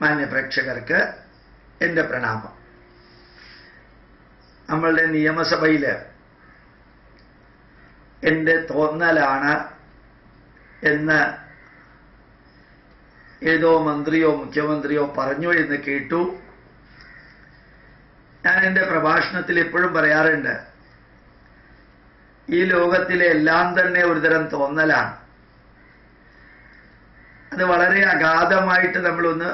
മാന്യപ്രേക്ഷകർക്ക് എൻ്റെ പ്രണാമം. നമ്മളുടെ നിയമസഭയിൽ എൻ്റെ തോന്നലാണ് എന്ന് ഏതോ മന്ത്രിയോ മുഖ്യമന്ത്രിയോ പറഞ്ഞു എന്ന് കേട്ടു. ഞാൻ എൻ്റെ പ്രഭാഷണത്തിൽ എപ്പോഴും പറയാറുണ്ട്, ഈ ലോകത്തിലെ എല്ലാം തന്നെ ഒരുതരം തോന്നലാണ്. അത് വളരെ അഗാധമായിട്ട് നമ്മളൊന്ന്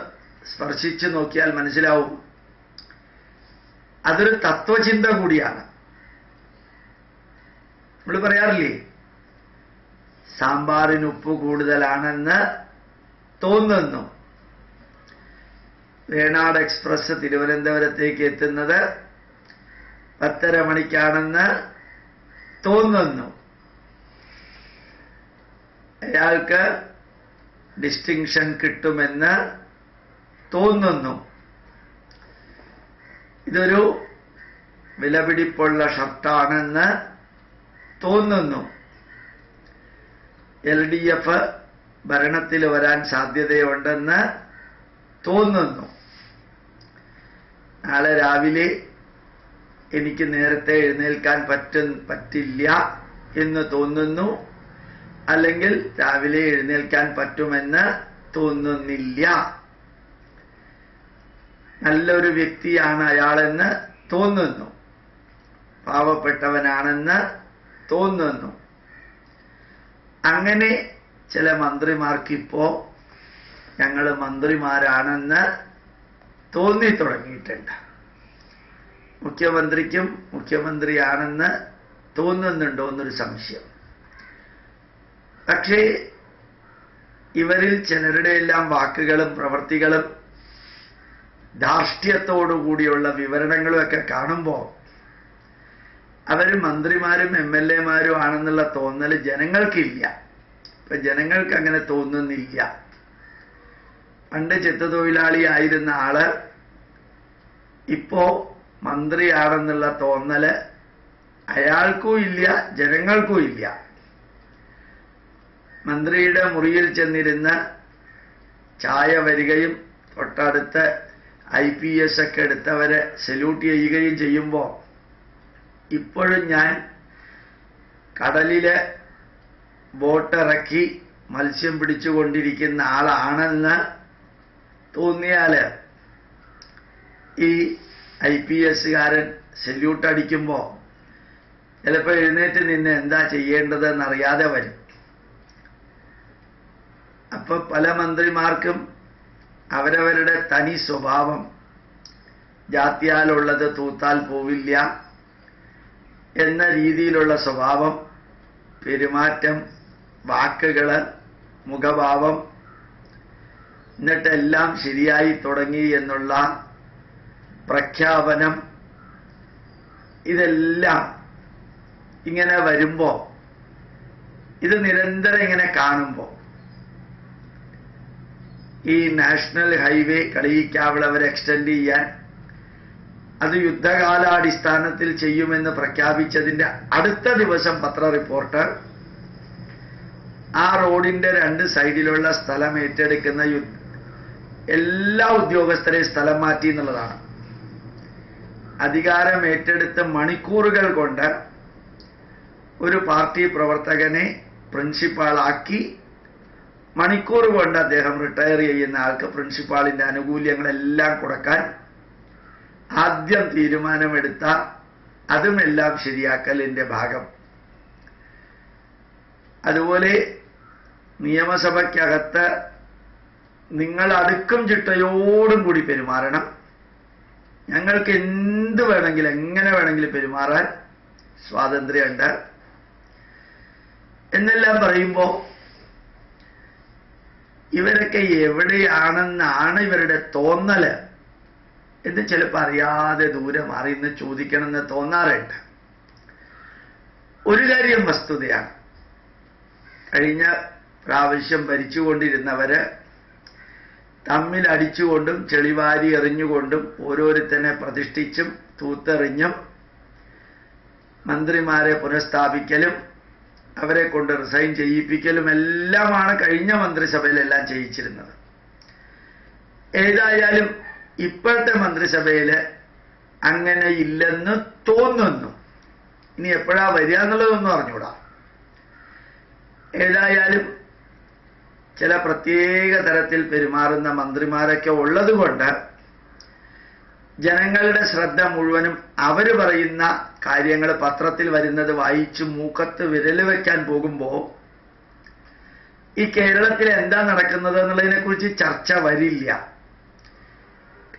സ്പർശിച്ചു നോക്കിയാൽ മനസ്സിലാവും, അതൊരു തത്വചിന്ത കൂടിയാണ്. നമ്മൾ പറയാറില്ലേ, സാമ്പാറിന് ഉപ്പ് കൂടുതലാണെന്ന് തോന്നുന്നു. വേണാട് എക്സ്പ്രസ് തിരുവനന്തപുരത്തേക്ക് എത്തുന്നത് 10:30 മണിക്കാണെന്ന് തോന്നുന്നു. അയാൾക്ക് ഡിസ്റ്റിങ്ഷൻ കിട്ടുമെന്ന് തോന്നുന്നു. ഇതൊരു വിലപിടിപ്പുള്ള ഷർട്ടാണെന്ന് തോന്നുന്നു. LDF ഭരണത്തിൽ വരാൻ സാധ്യതയുണ്ടെന്ന് തോന്നുന്നു. നാളെ രാവിലെ എനിക്ക് നേരത്തെ എഴുന്നേൽക്കാൻ പറ്റില്ല എന്ന് തോന്നുന്നു, അല്ലെങ്കിൽ രാവിലെ എഴുന്നേൽക്കാൻ പറ്റുമെന്ന് തോന്നുന്നില്ല. നല്ലൊരു വ്യക്തിയാണ് അയാളെന്ന് തോന്നുന്നു, പാവപ്പെട്ടവനാണെന്ന് തോന്നുന്നു. അങ്ങനെ ചില മന്ത്രിമാർക്കിപ്പോ ഞങ്ങൾ മന്ത്രിമാരാണെന്ന് തോന്നി തുടങ്ങിയിട്ടുണ്ട്. മുഖ്യമന്ത്രിക്കും മുഖ്യമന്ത്രിയാണെന്ന് തോന്നുന്നുണ്ടോ എന്നൊരു സംശയം. പക്ഷേ ഇവരിൽ ചിലരുടെ എല്ലാം വാക്കുകളും പ്രവൃത്തികളും ധാർഷ്ട്യത്തോടുകൂടിയുള്ള വിവരണങ്ങളുമൊക്കെ കാണുമ്പോൾ അവർ മന്ത്രിമാരും MLA-മാരും ആണെന്നുള്ള തോന്നൽ ജനങ്ങൾക്കില്ല. ഇപ്പൊ ജനങ്ങൾക്ക് അങ്ങനെ തോന്നുന്നില്ല. പണ്ട് ചെത്തുതൊഴിലാളിയായിരുന്ന ആള് ഇപ്പോ മന്ത്രിയാണെന്നുള്ള തോന്നല് അയാൾക്കും ഇല്ല, ജനങ്ങൾക്കും ഇല്ല. മന്ത്രിയുടെ മുറിയിൽ ചെന്നിരുന്ന് ചായ വരികയും തൊട്ടടുത്ത് IPS ഒക്കെ എടുത്തവരെ സല്യൂട്ട് ചെയ്യുകയും ചെയ്യുമ്പോൾ ഇപ്പോഴും ഞാൻ കടലില് ബോട്ടിറക്കി മത്സ്യം പിടിച്ചുകൊണ്ടിരിക്കുന്ന ആളാണെന്ന് തോന്നിയാല് ഈ IPS-കാരൻ സല്യൂട്ട് അടിക്കുമ്പോൾ ചിലപ്പോൾ എഴുന്നേറ്റ് നിന്ന് എന്താ ചെയ്യേണ്ടതെന്നറിയാതെ വരും. അപ്പൊ പല മന്ത്രിമാർക്കും അവരവരുടെ തനി സ്വഭാവം, ജാത്യാലുള്ളത് തൂത്താൽ പോവില്ല എന്ന രീതിയിലുള്ള സ്വഭാവം, പെരുമാറ്റം, വാക്കുകള്, മുഖഭാവം, എന്നിട്ടെല്ലാം ശരിയായി തുടങ്ങി എന്നുള്ള പ്രഖ്യാപനം, ഇതെല്ലാം ഇങ്ങനെ വരുമ്പോൾ, ഇത് നിരന്തരം ഇങ്ങനെ കാണുമ്പോൾ, ഈ നാഷണൽ ഹൈവേ കളിയിക്കാവിളവരെ എക്സ്റ്റെൻഡ് ചെയ്യാൻ അത് യുദ്ധകാലാടിസ്ഥാനത്തിൽ ചെയ്യുമെന്ന് പ്രഖ്യാപിച്ചതിന്റെ അടുത്ത ദിവസം പത്ര റിപ്പോർട്ടർ ആ റോഡിന്റെ 2 സൈഡിലുള്ള സ്ഥലം ഏറ്റെടുക്കുന്ന എല്ലാ ഉദ്യോഗസ്ഥരെയും സ്ഥലം മാറ്റി എന്നുള്ളതാണ്. അധികാരം ഏറ്റെടുത്ത് മണിക്കൂറുകൾ കൊണ്ട് ഒരു പാർട്ടി പ്രവർത്തകനെ പ്രിൻസിപ്പാളാക്കി മണിക്കൂർ കൊണ്ട് അദ്ദേഹം റിട്ടയർ ചെയ്യുന്ന ആൾക്ക് പ്രിൻസിപ്പാളിന്റെ ആനുകൂല്യങ്ങളെല്ലാം കൊടുക്കാൻ ആദ്യം തീരുമാനമെടുത്ത അതുമെല്ലാം ശരിയാക്കലിന്റെ ഭാഗം. അതുപോലെ നിയമസഭയ്ക്കകത്ത് നിങ്ങൾ അടുക്കും ചിട്ടയോടും കൂടി പെരുമാറണം, ഞങ്ങൾക്ക് എന്ത് വേണമെങ്കിലും എങ്ങനെ വേണമെങ്കിലും പെരുമാറാൻ സ്വാതന്ത്ര്യമുണ്ട് എന്നെല്ലാം പറയുമ്പോൾ ഇവരൊക്കെ എവിടെയാണെന്നാണ് ഇവരുടെ തോന്നല് എന്ന് ചിലപ്പോൾ അറിയാതെ ദൂരെ മാറി നിന്ന് ചോദിക്കണമെന്ന് തോന്നാറുണ്ട്. ഒരു കാര്യം വസ്തുതയാണ്, കഴിഞ്ഞ പ്രാവശ്യം ഭരിച്ചുകൊണ്ടിരുന്നവര് തമ്മിൽ അടിച്ചുകൊണ്ടും ചെളിവാരി എറിഞ്ഞുകൊണ്ടും ഓരോരുത്തനെ പ്രതിഷ്ഠിച്ചും തൂത്തെറിഞ്ഞും മന്ത്രിമാരെ പുനഃസ്ഥാപിക്കലും അവരെ കൊണ്ട് റിസൈൻ ചെയ്യിപ്പിക്കലും എല്ലാമാണ് കഴിഞ്ഞ മന്ത്രിസഭയിലെല്ലാം ചെയ്യിച്ചിരുന്നത്. ഏതായാലും ഇപ്പോഴത്തെ മന്ത്രിസഭയിൽ അങ്ങനെ ഇല്ലെന്ന് തോന്നുന്നു. ഇനി എപ്പോഴാ വരിക എന്നുള്ളതൊന്നും അറിഞ്ഞൂടാ. ഏതായാലും ചില പ്രത്യേക തരത്തിൽ പെരുമാറുന്ന മന്ത്രിമാരൊക്കെ ഉള്ളത് കൊണ്ട് ജനങ്ങളുടെ ശ്രദ്ധ മുഴുവനും അവർ പറയുന്ന കാര്യങ്ങൾ പത്രത്തിൽ വരുന്നത് വായിച്ച് മൂക്കത്ത് വിരൽ വയ്ക്കാൻ പോകുമ്പോൾ ഈ കേരളത്തിൽ എന്താ നടക്കുന്നത് എന്നുള്ളതിനെക്കുറിച്ച് ചർച്ച വരില്ല.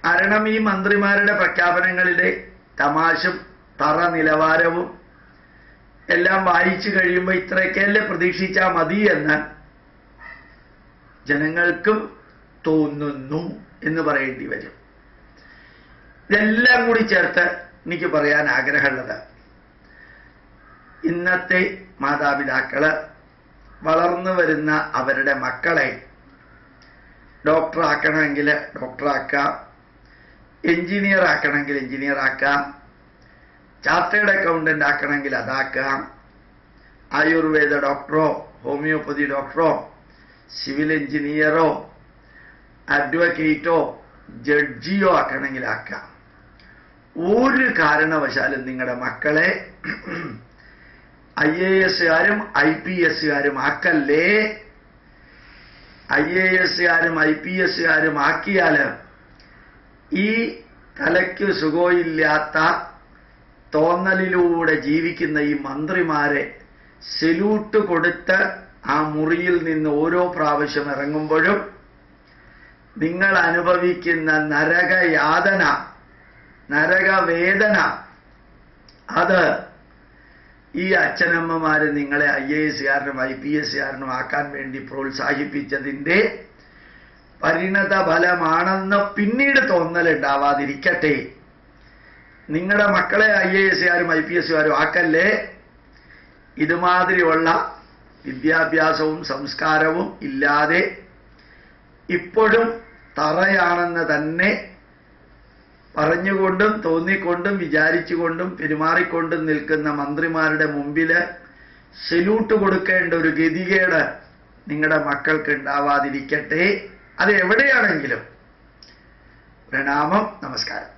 കാരണം ഈ മന്ത്രിമാരുടെ പ്രഖ്യാപനങ്ങളിലെ തമാശയും തറ നിലവാരവും എല്ലാം വായിച്ചു കഴിയുമ്പോൾ ഇത്രയൊക്കെയല്ലേ പ്രതീക്ഷിച്ചാൽ മതി എന്ന് ജനങ്ങൾക്കും തോന്നുന്നു എന്ന് പറയേണ്ടി വരും. ഇതെല്ലാം കൂടി ചേർത്ത് എനിക്ക് പറയാൻ ആഗ്രഹമുള്ളത്, ഇന്നത്തെ മാതാപിതാക്കള് വളർന്നു വരുന്ന അവരുടെ മക്കളെ ഡോക്ടറാക്കണമെങ്കിൽ ഡോക്ടറാക്കാം, എഞ്ചിനീയർ ആക്കണമെങ്കിൽ എഞ്ചിനീയർ ആക്കാം, ചാർട്ടേഡ് അക്കൗണ്ടന്റ് ആക്കണമെങ്കിൽ അതാക്കാം, ആയുർവേദ ഡോക്ടറോ ഹോമിയോപ്പതി ഡോക്ടറോ സിവിൽ എഞ്ചിനീയറോ അഡ്വക്കേറ്റോ ജഡ്ജിയോ ആക്കണമെങ്കിൽ ആക്കാം. ഒരു കാരണവശാലും നിങ്ങളുടെ മക്കളെ IAS-കാരും IPS-കാരും ആക്കല്ലേ. IAS-കാരും IPS-കാരും ആക്കിയാൽ ഈ തലയ്ക്ക് സുഖമില്ലാത്ത തോന്നലിലൂടെ ജീവിക്കുന്ന ഈ മന്ത്രിമാരെ സെല്യൂട്ട് കൊടുത്ത് ആ മുറിയിൽ നിന്ന് ഓരോ പ്രാവശ്യം ഇറങ്ങുമ്പോഴും നിങ്ങൾ അനുഭവിക്കുന്ന നരകയാതന, നരകവേദന, അത് ഈ അച്ഛനമ്മമാര് നിങ്ങളെ IAS-കാരനും IPS-കാരനും ആക്കാൻ വേണ്ടി പ്രോത്സാഹിപ്പിച്ചതിൻ്റെ പരിണത ഫലമാണെന്ന് പിന്നീട് തോന്നലുണ്ടാവാതിരിക്കട്ടെ. നിങ്ങളുടെ മക്കളെ IAS-കാരും IPS-കാരും ആക്കല്ലേ. ഇതുമാതിരിയുള്ള വിദ്യാഭ്യാസവും സംസ്കാരവും ഇല്ലാതെ ഇപ്പോഴും തറയാണെന്ന് തന്നെ പറഞ്ഞുകൊണ്ടും തോന്നിക്കൊണ്ടും വിചാരിച്ചുകൊണ്ടും പെരുമാറിക്കൊണ്ടും നിൽക്കുന്ന മന്ത്രിമാരുടെ മുമ്പിൽ സെല്യൂട്ട് കൊടുക്കേണ്ട ഒരു ഗതികേട് നിങ്ങളുടെ മക്കൾക്ക് ഉണ്ടാവാതിരിക്കട്ടെ. അത് എവിടെയാണെങ്കിലും പ്രണാമം, നമസ്കാരം.